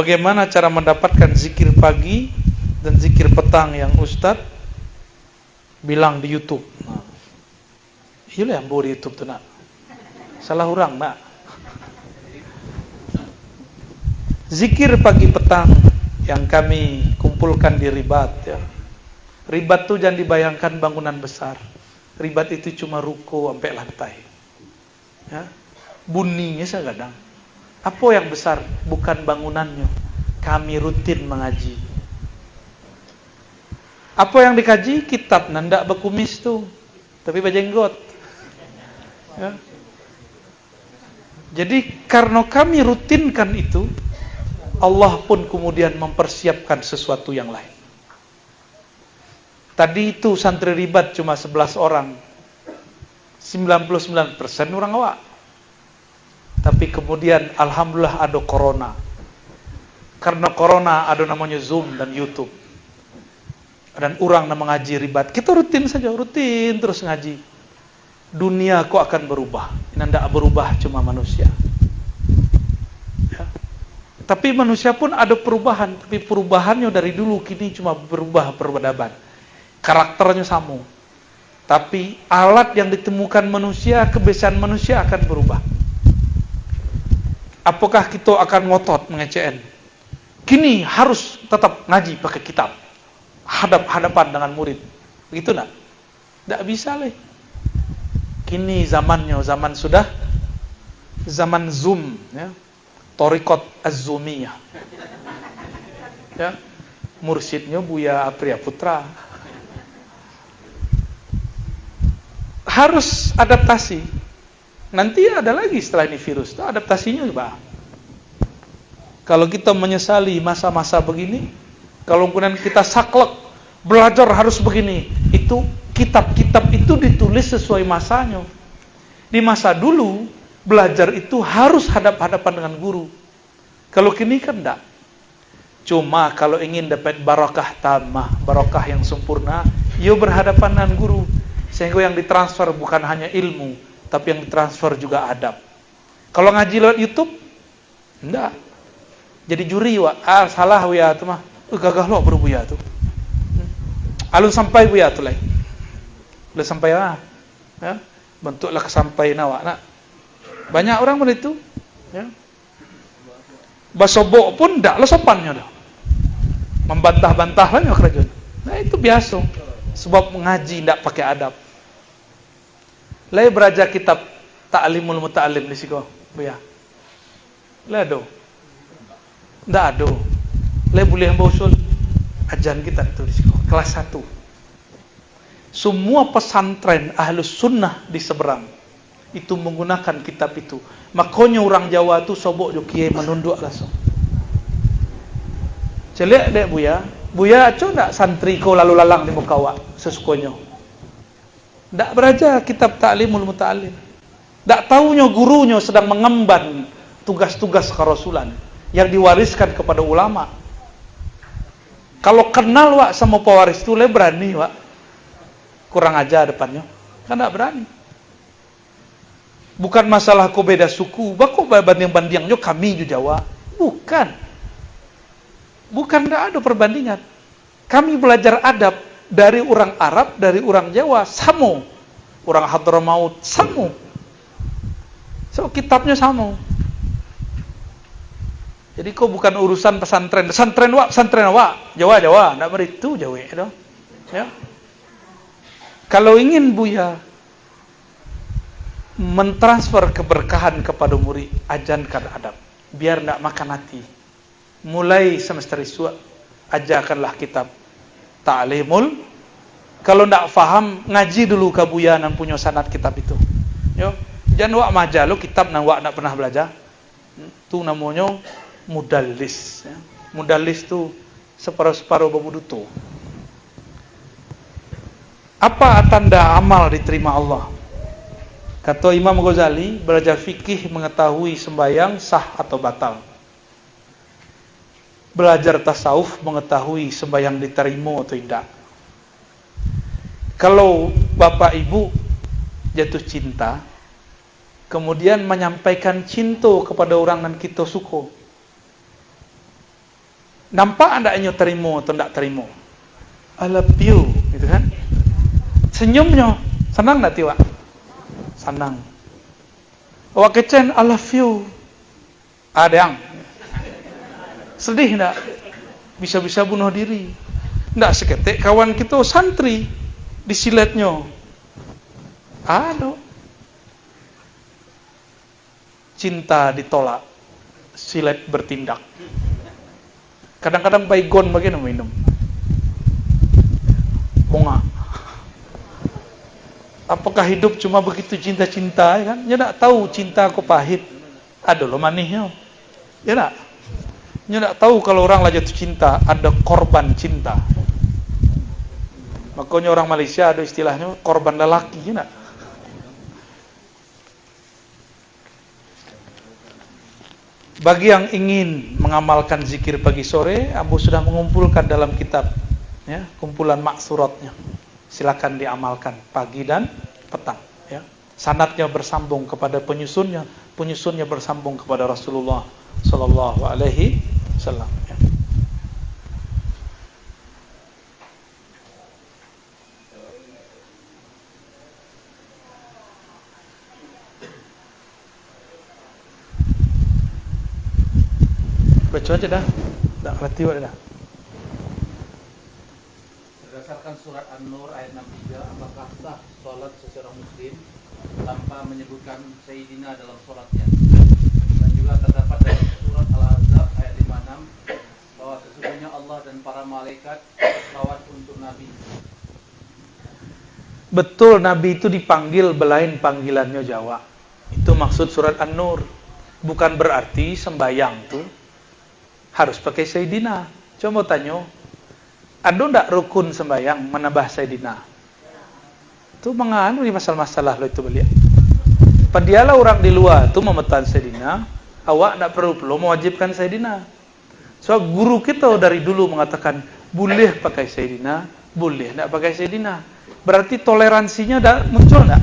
Bagaimana cara mendapatkan zikir pagi dan zikir petang yang Ustadz bilang di YouTube? Nah, iya yang bawa di YouTube tuh nak. Salah orang nak. Zikir pagi petang yang kami kumpulkan di ribat ya. Ribat tuh jangan dibayangkan bangunan besar. Ribat itu cuma ruko sampai lantai. Ya. Bunyinya segadang. Apa yang besar? Bukan bangunannya. Kami rutin mengaji. Apa yang dikaji? Kitab. Nanda berkumis tuh. Tapi berjenggot. Ya. Jadi karena kami rutinkan itu, Allah pun kemudian mempersiapkan sesuatu yang lain. Tadi itu santri ribat cuma 11 orang. 99% orang awak. Tapi kemudian alhamdulillah ada corona. Karena corona ada namanya Zoom dan YouTube. Dan orang yang mengaji ribat. Kita rutin saja, rutin terus ngaji. Dunia kok akan berubah. Ini tidak berubah cuma manusia. Ya. Tapi manusia pun ada perubahan. Tapi perubahannya dari dulu kini cuma berubah peradaban. Karakternya sama. Tapi alat yang ditemukan manusia, kebiasaan manusia akan berubah. Apakah kita akan ngotot mengecen? Kini harus tetap ngaji pakai kitab. Hadap-hadapan dengan murid. Begitu nak? Tidak bisa leh. Kini zamannya, zaman sudah zaman Zoom ya. Thariqat Az-Zoomiyah. Ya. Mursyidnya Buya Apriya Putra. Harus adaptasi. Nanti ada lagi setelah ini virus. Itu adaptasinya juga. Kalau kita menyesali masa-masa begini, kalau kemudian kita saklek, belajar harus begini, itu kitab-kitab itu ditulis sesuai masanya. Di masa dulu, belajar itu harus hadap-hadapan dengan guru. Kalau kini kan enggak. Cuma kalau ingin dapat barakah tamah, barakah yang sempurna, ya berhadapan dengan guru. Sehingga yang ditransfer bukan hanya ilmu, tapi yang ditransfer juga adab. Kalau ngaji lewat YouTube, enggak. Jadi juri, wak. Salah buya tu mah. Gagah lo baru buya tu. Alun sampai buya tu lah. Udah sampai lah. Ya. Bentuklah kesampaian awak nak. Banyak orang begitu. Ya. Basobok pun enggak lah sopannya dah. Membantah-bantah lah kerajaan. Nah itu biasa. Sebab mengaji enggak pakai adab. Lai belajar kitab Ta'limul Muta'allim di siko, buya. Lai ada. Enggak ada. Lai boleh hamba usul ajan kita itu di siko, kelas 1. Semua pesantren Ahlus Sunnah di seberang itu menggunakan kitab itu. Makanya orang Jawa tu sobok jo kiai menunduk langsung. Celek dek buya. Buya aco ndak santri ko lalu lalang di muka awak sesukanya. Ndak belajar kitab Ta'limul Muta'allim. Ndak tahunya gurunya sedang mengemban tugas-tugas kerasulan yang diwariskan kepada ulama. Kalau kenal wak sama pewaris itu, le berani wak. Kurang aja depannya. Kan ndak berani. Bukan masalah kau beda suku, bakok banding-bandingnya kami di Jawa. Bukan. Bukan, ndak ada perbandingan. Kami belajar adab dari orang Arab, dari orang Jawa, sama. Orang Hadramaut, sama. So, kitabnya sama. Jadi kok bukan urusan pesantren. Pesantren awak. Jawa. Ndak beritu Jawa itu. Ya. Kalau ingin buya mentransfer keberkahan kepada murid, ajarkan adab. Biar ndak makan hati. Mulai semester iswa, ajarkanlah kitab Ta'limul. Kalau ndak faham, ngaji dulu ke buya yang punya sanad kitab itu. Yo, jangan wak maja lo kitab nang wak ndak pernah belajar. Itu namanya mudallis. Ya. Mudallis tu separuh-separuh bebudutu. Apa tanda amal diterima Allah? Kata Imam Ghazali, belajar fikih mengetahui sembahyang sah atau batal. Belajar tasawuf mengetahui sembahyang diterima atau tidak. Kalau bapak ibu jatuh cinta, kemudian menyampaikan cinta kepada orang yang kita suka, Nampak anda nyo terima atau tidak terima? I love you, gitu kan? Senyumnya, senang nggak tiwa? Senang. Awak kecen, I love you. Ada yang sedih nggak? Bisa-bisa bunuh diri. Nggak seketik kawan kita santri disiletnya. Aduh. Cinta ditolak, silet bertindak. Kadang-kadang baygon bagaimana minum. Bunga. Apakah hidup cuma begitu cinta-cinta, ya kan? Ya tak tahu cinta aku pahit. Ada lo manisnya. Ya tak? Ya tak tahu kalau orang lah jatuh cinta, ada korban cinta. Makanya orang Malaysia ada istilahnya korban lelaki, ya tak? Bagi yang ingin mengamalkan zikir pagi sore, Abu sudah mengumpulkan dalam kitab, ya, kumpulan maksuratnya. Silakan diamalkan pagi dan petang. Ya. Sanadnya bersambung kepada penyusunnya, penyusunnya bersambung kepada Rasulullah Sallallahu Alaihi Wasallam. Ya. Baca aja dah, tak ngerti dah. Berdasarkan surat An-Nur ayat 63, apakah sah sholat seseorang muslim tanpa menyebutkan Sayyidina dalam sholatnya? Dan juga terdapat dalam surat Al-Ahzab ayat 56 bahwa sesungguhnya Allah dan para malaikat selawat untuk Nabi. Betul, Nabi itu dipanggil belain panggilannya Jawa. Itu maksud surat An-Nur. Bukan berarti sembayang tuh harus pakai Sayyidina. Coba tanya, ada ndak rukun sembahyang menambah Sayyidina? Itu menganu di masalah-masalah lo itu beliau. Padialah orang di luar itu memetan Sayyidina, awak ndak perlu mewajibkan Sayyidina. So guru kita dari dulu mengatakan boleh pakai Sayyidina, boleh ndak pakai Sayyidina. Berarti toleransinya dah muncul ndak?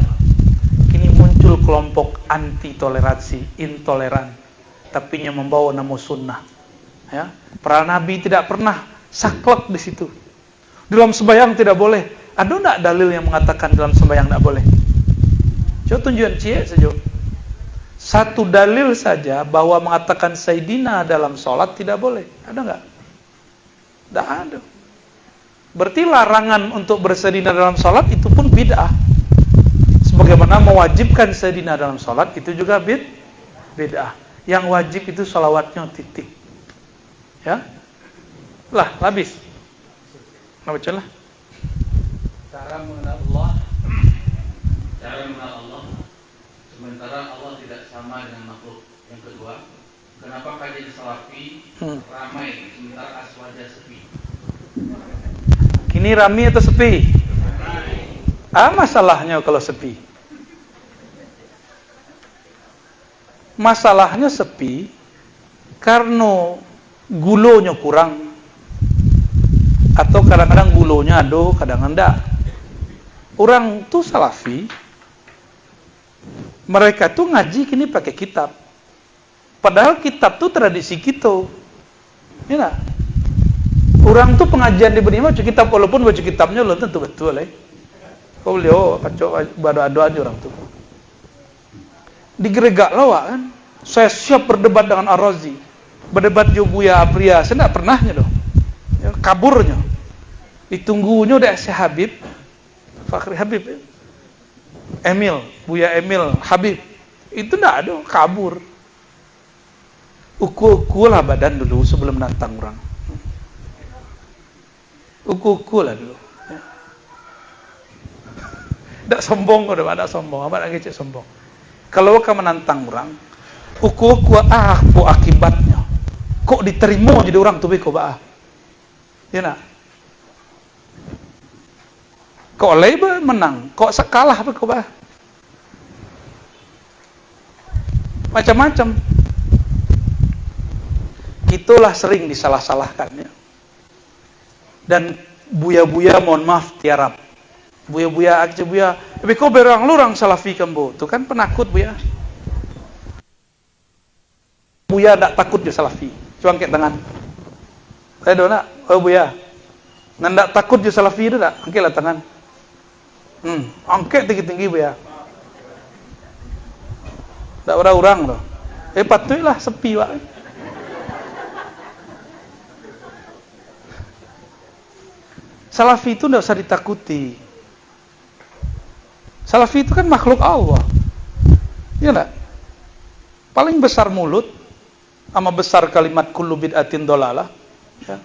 Kini muncul kelompok anti toleransi, intoleran, tapi yang membawa nama sunnah. Ya, para nabi tidak pernah saklek di situ. Dalam sembahyang tidak boleh. Ada enggak dalil yang mengatakan dalam sembahyang tidak boleh? Coba tunjukkan saja. Satu dalil saja bahwa mengatakan Sayyidina dalam sholat tidak boleh. Ada enggak? Tidak ada. Berarti larangan untuk bersayyidina dalam sholat itu pun bid'ah. Sebagaimana mewajibkan sayyidina dalam sholat itu juga bid'ah. Yang wajib itu sholawatnya titik. Ya, lah habis. Nah, bacalah. Cara mengenal Allah. Sementara Allah tidak sama dengan makhluk. Yang kedua, kenapa kajian salafi ramai sementara aswaja sepi? Kini ramai atau sepi? Masalahnya kalau sepi. Masalahnya sepi karena gulonya kurang, atau kadang-kadang gulonya ada, kadang-kadang enggak. Orang tuh salafi, mereka tuh ngaji kini pakai kitab, padahal kitab tuh tradisi kita, ya nah? Orang tuh pengajian di benih baca kitab, walaupun baca kitabnya belum tentu betul, kau beliau kacau bado-ado aja orang tuh. Digeregak lawak kan, saya siap berdebat dengan Ar-Razi. Berdebat jo Buya Apria, saya tidak pernahnya dong. Ya, kaburnya. Ditunggunya udah si Habib, Fakhri Habib, ya. Emil, Buya Emil, Habib. Itu tidak ada, kabur. Uku-uku lah badan dulu sebelum nantang orang. Uku-uku lah dulu. Tidak sombong, udah ada sombong, apa lagi cek sombong. Kalau kamu menantang orang, uku-uku apa akibatnya? Kok diterima jadi orang tuh beko bah? Ya nak? Kok leba menang, kok sekalah beko bah? Macam-macam. Itulah sering disalah-salahkan ya. Dan buya-buya mohon maaf tiarap. Buya-buya aja buya. Beko berang lurang salafi kambo. Tuh kan penakut buya. Buya tak takut dia salafi. Cuang kayak tangan. Saya dona, oh Buya. Nanda takut je salafi itu tak? Angkatlah tangan. Angkat tinggi-tinggi Buya. Tak ada orang tu. Patutlah sepi Pak. Salafi itu tidak usah ditakuti. Salafi itu kan makhluk Allah. Ya enggak? Paling besar mulut sama besar kalimat kullu bid'atin dolalah. Ya.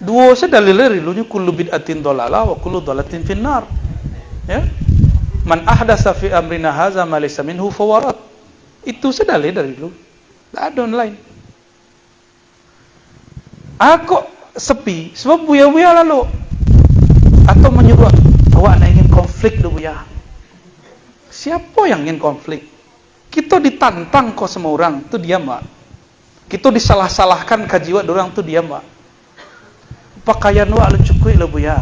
Dua dalil rilunya kullu bid'atin dolalah wa kullu dolatin finnar. Ya. Man ahdasa fi amrina hadza ma laysa minhu fawarat. Itu dalil dari lu. Tidak ada online. Kok sepi? Sebab Buya-buya lalu. Atau menyuruh, awak nak ingin konflik dulu Buya. Siapa yang ingin konflik? Kita ditantang kok semua orang, tu diam Pak. Kita disalah-salahkan kajiwa orang tu diam Pak. Pakaian wak lu cukup lah Buya.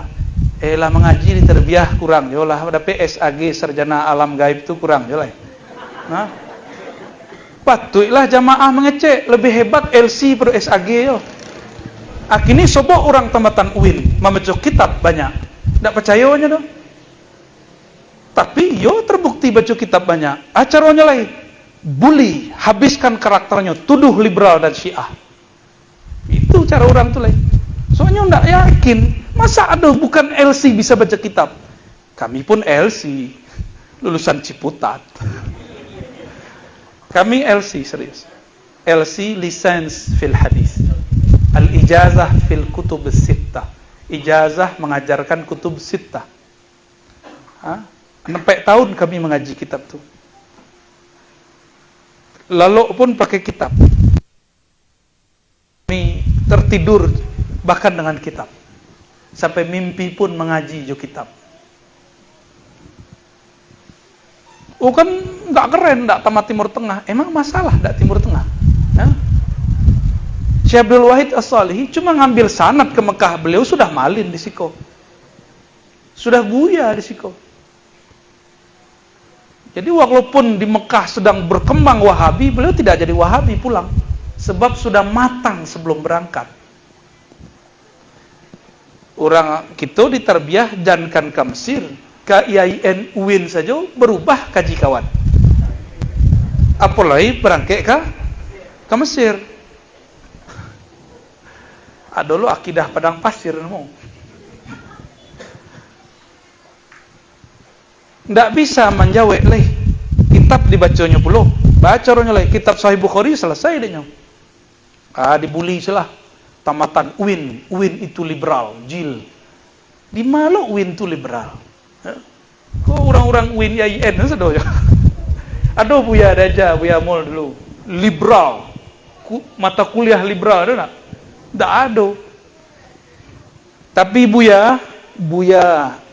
Lah mengaji di terbiah kurang. Yolah ada PSAG sarjana alam gaib tu kurang yolah. Nah. Patutlah jamaah mengecek lebih hebat LC per SAG yo. Akini sobok orang tamatan UIN membaca kitab banyak. Tak percayanya dong. Tapi yo terbukti baca kitab banyak. Acaranya lain. Bully, habiskan karakternya, tuduh liberal dan Syiah. Itu cara orang tu lain. Soalnya enggak yakin, masa ada bukan LC bisa baca kitab. Kami pun LC, lulusan Ciputat. Kami LC serius. LC license fil hadis. Al-ijazah fil kutub sittah. Ijazah mengajarkan kutub sittah. 4 tahun kami mengaji kitab tu. Lalu pun pakai kitab. Kami tertidur bahkan dengan kitab. Sampai mimpi pun mengaji jo kitab. Oh kan enggak keren, enggak tamat Timur Tengah. Emang masalah enggak Timur Tengah? Ya? Syekh Abdul Wahid As-Salihi cuma ngambil sanad ke Mekah. Beliau sudah malin di Siko. Sudah buya di Siko. Jadi walaupun di Mekah sedang berkembang Wahabi, beliau tidak jadi Wahabi pulang. Sebab sudah matang sebelum berangkat. Orang kita diterbiah jangan ke Mesir. Ke IAIN UIN saja berubah kaji kawan. Apalagi berangkat ke Mesir. Ada lo akidah padang pasir mau. Tidak bisa menjawab leh. Kitab dibacanya puluh. Baca orangnya leh. Kitab Sahih Bukhari selesai dia. Dibuli salah. Tamatan UIN. UIN itu liberal. Jil. Di mana UIN itu liberal? Kok orang-orang UIN IAIN sedoyo. Aduh Buya aja, Buya Mul dulu. Liberal. Mata kuliah liberal ada tak? Tak ada. Tapi Buya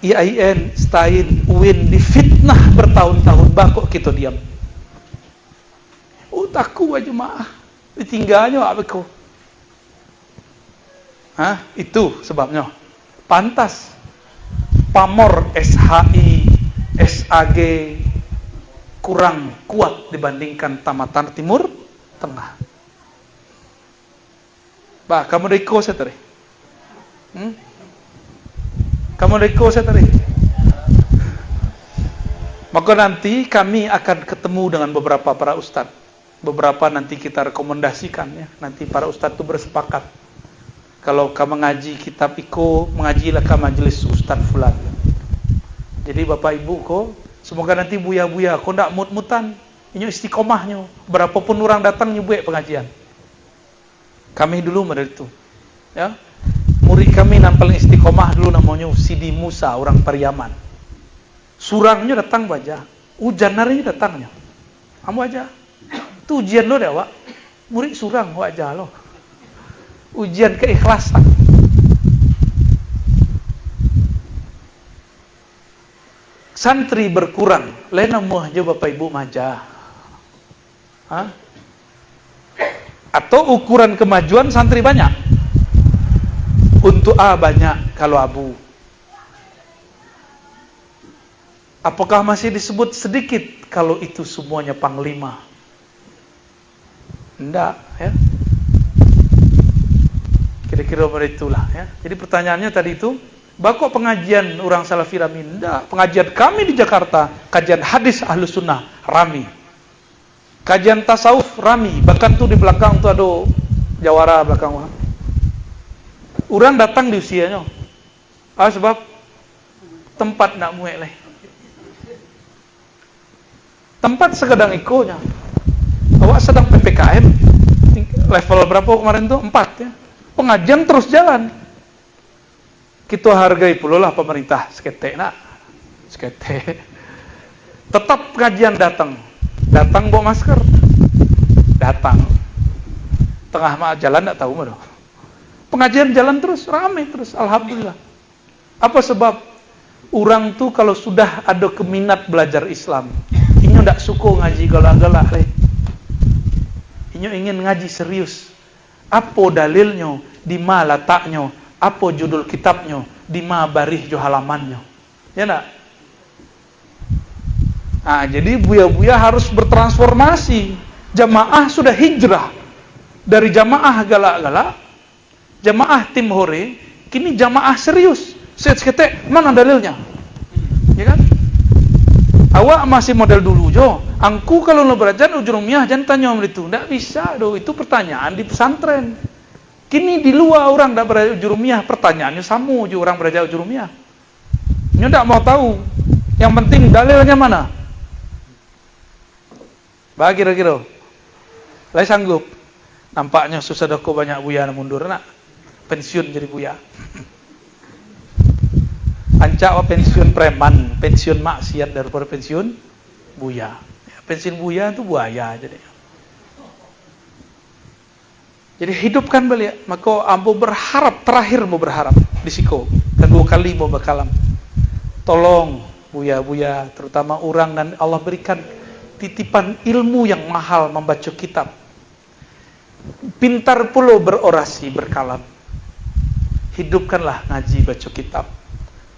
IAIN, STAIN, UIN difitnah bertahun-tahun. Kok kita diam? Takku aja maah. Ditinggalnya apa kau? Itu sebabnya. Pantas. Pamor SHI, SAG kurang kuat dibandingkan tamatan Timur Tengah. Kamu reko saya tadi. Kamu reko saya tadi. Maka nanti kami akan ketemu dengan beberapa para ustaz. Beberapa nanti kita rekomendasikan ya. Nanti para ustaz itu bersepakat. Kalau kamu mengaji kitab iko, mengajilah ke majelis Ustaz Fulan. Jadi Bapak Ibu semoga nanti buya-buya kau ndak mut-mutan, ini istiqomahnya. Berapapun orang datang nyubuh pengajian. Kami dulu model itu. Ya. Murid kami yang paling istiqomah dulu namanya Sidi Musa, orang Pariaman. Surangnya datang baca, hujan harinya datangnya. Kamu aja. Itu ujian lo deh, Wak. Murid surang wajah lo. Ujian keikhlasan. Santri berkurang, lain nama aja Bapak Ibu maja. Atau ukuran kemajuan santri banyak. Untuk A banyak kalau Abu. Apakah masih disebut sedikit kalau itu semuanya panglima? Enggak, ya. Kira itulah ya. Jadi pertanyaannya tadi itu, bakok pengajian orang Salafi rami? Enggak, pengajian kami di Jakarta, kajian hadis Ahlus Sunnah rami. Kajian tasawuf rami, bahkan tuh di belakang tuh ada jawara belakang. Orang datang di usianya. Sebab tempat nak muek leh. Tempat sekedang ikonya. Awak sedang PPKM. Level berapa kemarin tuh? 4 ya. Pengajian terus jalan. Kita hargai pula lah pemerintah. Seketek nak. Seketek. Tetap pengajian datang. Datang bawa masker. Datang. Tengah jalan tak tahu mana. Pengajian jalan terus, ramai terus. Alhamdulillah. Apa sebab? Orang tuh kalau sudah ada keminat belajar Islam, inyo ndak suka ngaji galak-galak leh. Inyo ingin ngaji serius. Apa dalilnya? Di mana letaknya? Apa judul kitabnya? Di mana baris jo halamannya? Ya ndak? Jadi buya-buya harus bertransformasi. Jamaah sudah hijrah dari jamaah galak-galak, jamaah tim hore, kini jamaah serius. Seketek mana dalilnya? Ya kan? Awak masih model dulu jo. Angku kalau lo belajar ujurumiyah jangan tanya om itu. Ndak bisa do, itu pertanyaan di pesantren. Kini di luar orang ndak belajar ujurumiyah, pertanyaannya sama jo orang belajar ujurumiyah. Nyo ndak mau tahu. Yang penting dalilnya mana? Bagi kira-kira. Lai sanggup. Nampaknya susah doko banyak buya mundur nak. Pensiun jadi buya. Ancak pensiun preman, pensiun maksiat daripada pensiun buya. Pensiun buya itu buaya jadi. Jadi hidupkan beliau. Maka ambo berharap, terakhir mau berharap di siko. Kedua kali mau bakalam. Tolong buya-buya, terutama orang dan Allah berikan titipan ilmu yang mahal membaca kitab. Pintar pula berorasi, berkalam. Hidupkanlah ngaji baca kitab.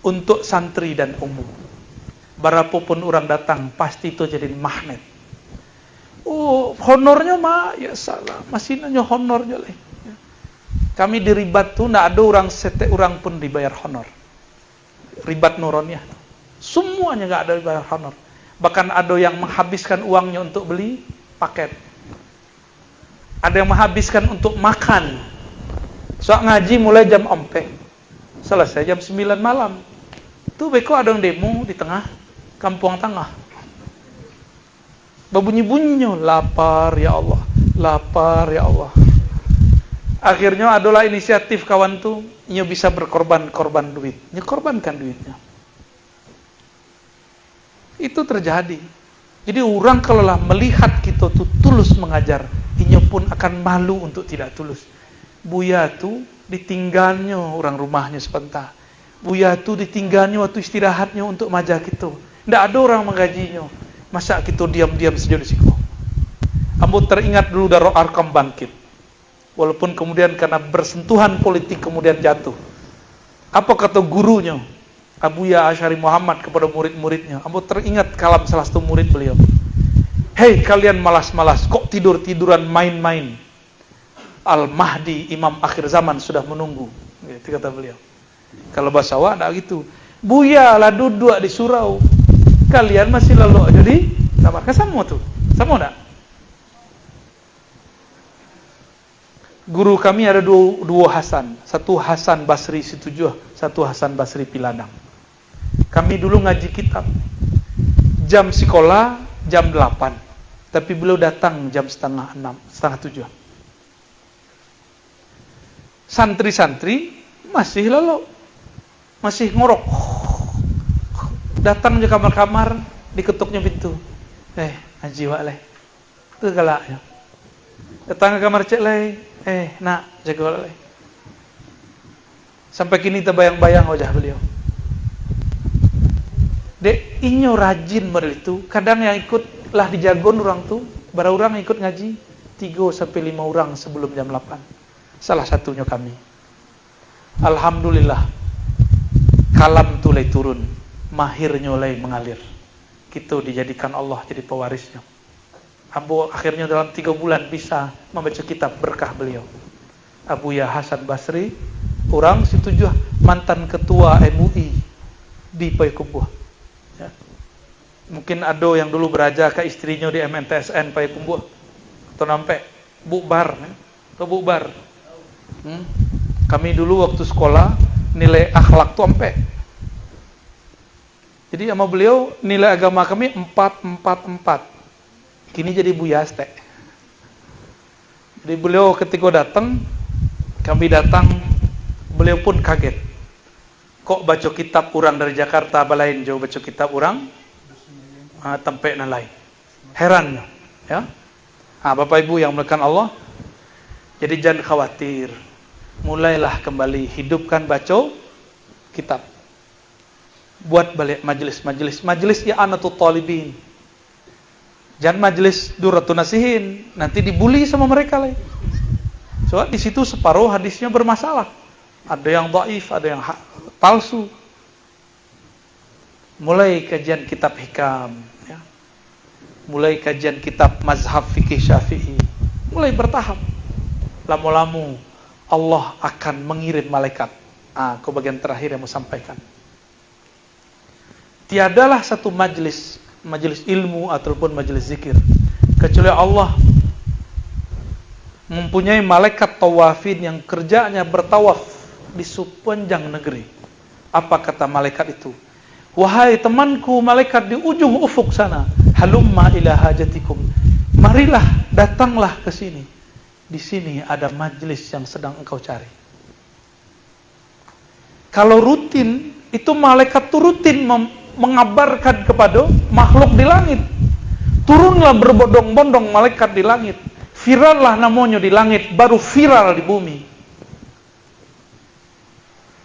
Untuk santri dan umum. Berapapun orang datang, pasti itu jadi magnet. Honornya mah, ya salah. Masih nanya honornya lah. Kami di ribat tuh, nggak ada orang sete orang pun dibayar honor. Ribat Nuroniyah. Semuanya nggak ada dibayar honor. Bahkan ada yang menghabiskan uangnya untuk beli paket. Ada yang menghabiskan untuk makan. Soal ngaji mulai jam 4. Selesai jam 9 malam. Tuh beko ada yang demo di tengah kampung tengah. Berbunyi-bunyinya, lapar ya Allah, lapar ya Allah. Akhirnya adalah inisiatif kawan tuh, nyo bisa berkorban duit, nyo korbankan duitnya. Itu terjadi. Jadi orang kalau lah melihat kita tuh tulus mengajar, nyo pun akan malu untuk tidak tulus. Buya tuh ditinggalnya orang rumahnya sebentar. Buya tu ditinggalnya waktu istirahatnya untuk majah kita. Tidak ada orang menggajinya. Masa kita diam-diam saja di situ. Ambo teringat dulu Darul Arkam bangkit. Walaupun kemudian karena bersentuhan politik kemudian jatuh. Apa kata gurunya? Abuya Asy'ari Muhammad kepada murid-muridnya. Ambo teringat kalam salah satu murid beliau. Hei kalian malas-malas, kok tidur-tiduran main-main? Al-Mahdi, Imam akhir zaman sudah menunggu. Itu kata beliau. Kalau bahasa awak tak gitu. Buya lah duduk di surau. Kalian masih lalu jadi kamar. Sama tuh. Sama tak? Guru kami ada dua Hasan. Satu Hasan Basri Situjuh, satu Hasan Basri Piladang. Kami dulu ngaji kitab. Jam sekolah jam 8. Tapi beliau datang jam setengah 7. Santri-santri masih lalu. Masih ngorok. Datang ke kamar-kamar, diketuknya pintu. Ngaji wak leh. Itu galaknya. Datang ke kamar cek leh. Nak, jaga wak leh. Sampai kini terbayang-bayang wajah beliau. Dek, inyo rajin model itu. Kadang yang ikut lah di jagon orang tuh, bara orang ikut ngaji 3-5 orang sebelum jam 8. Salah satunya kami. Alhamdulillah. Kalam tulai turun, mahirnya mulai mengalir. Kita dijadikan Allah jadi pewarisnya. Ambo akhirnya dalam 3 bulan bisa membaca kitab berkah beliau. Abuya Hasan Basri, orang situ juga mantan ketua MUI di Payakumbuh. Ya. Mungkin ada yang dulu beraja ke istrinya di MNTSN Payakumbuh atau nampak bubar, ya. Atau bubar. Kami dulu waktu sekolah nilai akhlak tuh ampe. Jadi sama beliau nilai agama kami 4. Kini jadi Buya Aste. Jadi beliau ketika datang, kami datang, beliau pun kaget. Kok baca kitab orang dari Jakarta balain jauh baca kitab orang tempe na lain. Heran, ya. Bapak Ibu yang melakukan Allah, jadi jangan khawatir. Mulailah kembali hidupkan baca kitab. Buat balik majelis i'anatul talibin. Jangan majelis duratun nasihin, nanti dibully sama mereka lagi. Soalnya di situ separuh hadisnya bermasalah. Ada yang dhaif, ada yang palsu. Mulai kajian kitab hikam, ya. Mulai kajian kitab mazhab fikih Syafi'i. Mulai bertahap. Lama-lama Allah akan mengirim malaikat. Ke bagian terakhir yang mau sampaikan. Tiadalah satu majelis ilmu ataupun majelis zikir kecuali Allah mempunyai malaikat tawafin yang kerjanya bertawaf di sepanjang negeri. Apa kata malaikat itu? Wahai temanku malaikat di ujung ufuk sana, halumma ila hajatikum. Marilah, datanglah ke sini. Di sini ada majelis yang sedang engkau cari. Kalau rutin, itu malaikat tuh rutin mengabarkan kepada makhluk di langit. Turunlah berbondong-bondong malaikat di langit. Virallah namanya di langit, baru viral di bumi.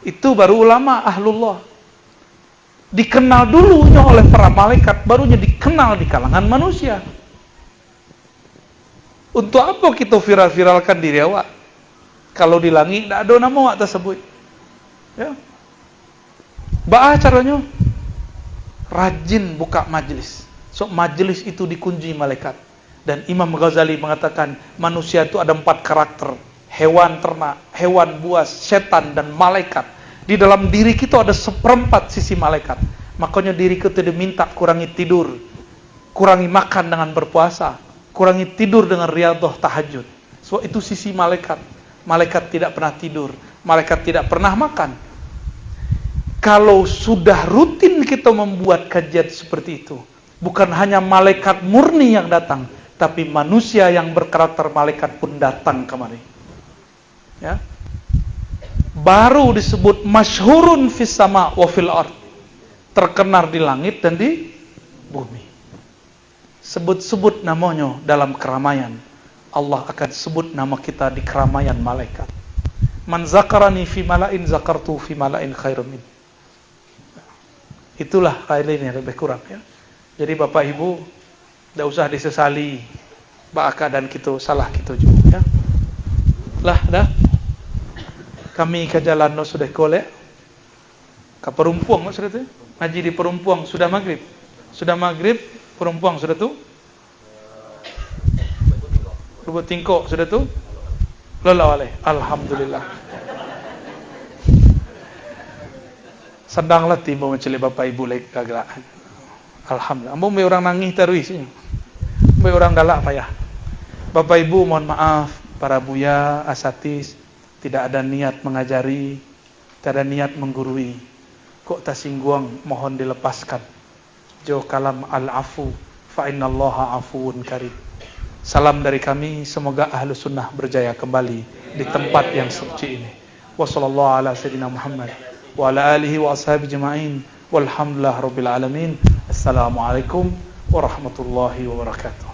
Itu baru ulama ahlullah. Dikenal dulunya oleh para malaikat, barunya dikenal di kalangan manusia. Untuk apa kita viral-viralkan diri awak? Kalau di langit tidak ada nama awak tersebut. Ya. Ba'a caranya? Rajin buka majelis. So majelis itu dikunjungi malaikat. Dan Imam Ghazali mengatakan manusia itu ada 4 karakter. Hewan ternak, hewan buas, setan, dan malaikat. Di dalam diri kita ada 1/4 sisi malaikat. Makanya diri kita diminta kurangi tidur, kurangi makan dengan berpuasa, kurangi tidur dengan riyadhah tahajud. So itu sisi malaikat. Malaikat tidak pernah tidur, malaikat tidak pernah makan. Kalau sudah rutin kita membuat kajian seperti itu, bukan hanya malaikat murni yang datang, tapi manusia yang berkarakter malaikat pun datang kemari. Ya. Baru disebut masyhurun fis sama wa fil ard. Terkenal di langit dan di bumi. Sebut-sebut namanya dalam keramaian. Allah akan sebut nama kita di keramaian malaikat. Man zakarani fi mala'in zakartu fi mala'in khairum min. Itulah kaitannya lebih kurang, ya. Jadi Bapak Ibu, tidak usah disesali keadaan kita salah kita juga, ya. Lah dah. Kami ke jalan no sudah kolek. Ke Perumpuang no sudah tu. Ngaji di Perumpuang sudah maghrib. Sudah maghrib Perumpuang sudah tu. Rubut Tingkok sudah tu. Lalu alhamdulillah. Sedanglah timbul menceli Bapak Ibu lagi kagak. Alhamdulillah. Ambo me orang nangis terus ini. Me orang galak payah. Bapak Ibu mohon maaf, para buya, asatis, tidak ada niat mengajari, tidak ada niat menggurui. Kok tersinggung, mohon dilepaskan. Jo kalam al-afu, fa innallaha afuwun karim. Salam dari kami, semoga ahlu sunnah berjaya kembali di tempat yang suci ini. Wassallallahu ala sayyidina Muhammad wa ala alihi wa ashabi jema'in walhamdulillah rabbil alamin. Assalamualaikum warahmatullahi wabarakatuh.